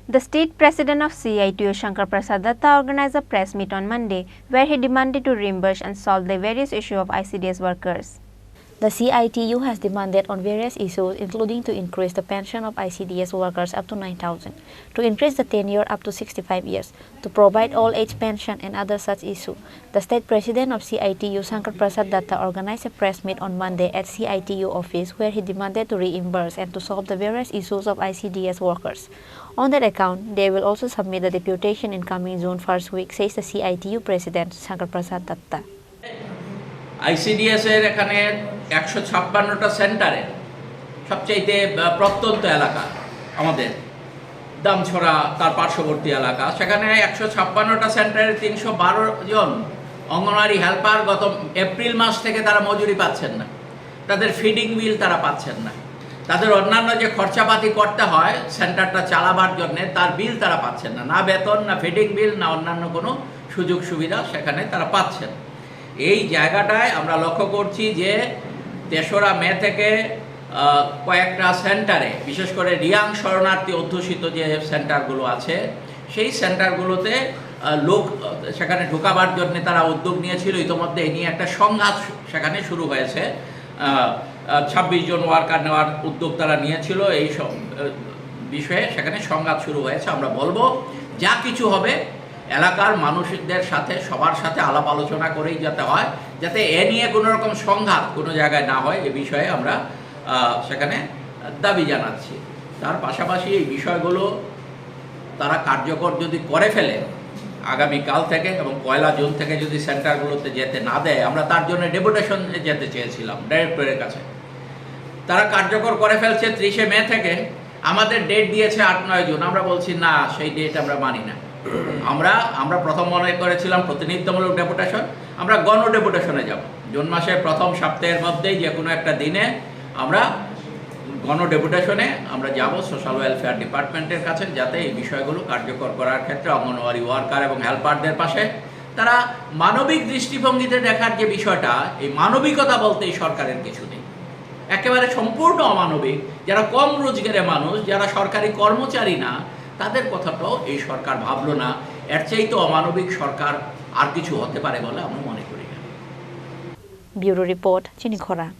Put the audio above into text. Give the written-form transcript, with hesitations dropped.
The state president of CITU, Shankar Prasad Datta, organized a press meet on Monday where he demanded to reimburse and solve the various issues of ICDS workers. The CITU has demanded on various issues, including to increase the pension of ICDS workers up to 9,000, to increase the tenure up to 65 years, to provide all-age pension and other such issues. The state president of CITU, Shankar Prasad Datta, organized a press meet on Monday at CITU office where he demanded to reimburse and to solve the various issues of ICDS workers. On that account, they will also submit a deputation in coming June first week, says the CITU president, Shankar Prasad Datta. ICDS এর এখানে 156টা সেন্টারে সবচেয়ে প্রত্যন্ত এলাকা আমাদের দামছড়া তার পার্শ্ববর্তী এলাকা সেখানে 156টা সেন্টারে 312 জন অঙ্গনওয়াড়ি হেল্পার গত এপ্রিল মাস থেকে তারা মজুরি পাচ্ছেন না, তাদের ফিডিং বিল তারা পাচ্ছেন না, তাদের অন্যান্য যে খরচাপাতি করতে হয় সেন্টারটা চালাবার জন্য তার বিল তারা পাচ্ছেন না, না বেতন না ফিডিং বিল না অন্যান্য কোনো সুযোগ সুবিধা সেখানে তারা পাচ্ছেন। এই জায়গাটায় আমরা লক্ষ্য করছি যে 3রা মে থেকে কয়েকটা সেন্টারে বিশেষ করে রিয়াং শরণার্থী অধ্যুষিত যে সেন্টারগুলো আছে সেই সেন্টারগুলোতে লোক সেখানে ঢোকাবার জন্য তারা উদ্যোগ নিয়েছিল। ইতিমধ্যে এই নিয়ে একটা সংঘাত সেখানে শুরু হয়েছে। 26 জন ওয়ার্কার নেওয়ার উদ্যোগ তারা নিয়েছিল, এই সব বিষয়ে সেখানে সংঘাত শুরু হয়েছে। আমরা বলবো যা কিছু হবে এলাকার মানুষদের সাথে সবার সাথে আলাপ আলোচনা করেই যাতে হয়, যাতে এ নিয়ে কোনো রকম সংঘাত কোনো জায়গায় না হয় এ বিষয়ে আমরা সেখানে দাবি জানাচ্ছি। তার পাশাপাশি এই বিষয়গুলো তারা কার্যকর যদি করে ফেলে আগামীকাল থেকে এবং 1 জুন থেকে যদি সেন্টারগুলোতে যেতে না দেয়, আমরা তার জন্য ডেপুটেশন যেতে চেয়েছিলাম ডাইরেক্টরের কাছে। তারা কার্যকর করে ফেলছে 30 মে থেকে, আমাদের ডেট দিয়েছে 8-9 জুন। আমরা বলছি না, সেই ডেট আমরা মানি না। আমরা প্রথম মনে করেছিলাম প্রতিনিধিত্বমূলক ডেপুটেশন, আমরা গণ ডেপুটেশনে যাব। জুন মাসের প্রথম সপ্তাহের মধ্যেই যে কোনো একটা দিনে আমরা গণ ডেপুটেশনে আমরা যাব সোশ্যাল ওয়েলফেয়ার ডিপার্টমেন্টের কাছে, যাতে এই বিষয়গুলো কার্যকর করার ক্ষেত্রে অঙ্গনওয়াড়ি ওয়ার্কার এবং হেল্পারদের পাশে তারা মানবিক দৃষ্টিভঙ্গিতে দেখার যে বিষয়টা, এই মানবিকতা বলতে এই সরকারের কিছু নেই, একেবারে সম্পূর্ণ অমানবিক। যারা কম রোজগারের মানুষ, যারা সরকারি কর্মচারী না, তাদের কথাটাও এই সরকার ভাবলো না। এর চাইতে অমানবিক সরকার আর কিছু হতে পারে বলে আমরা মনে করি না। ব্যুরো রিপোর্ট, চিনি খোরাং।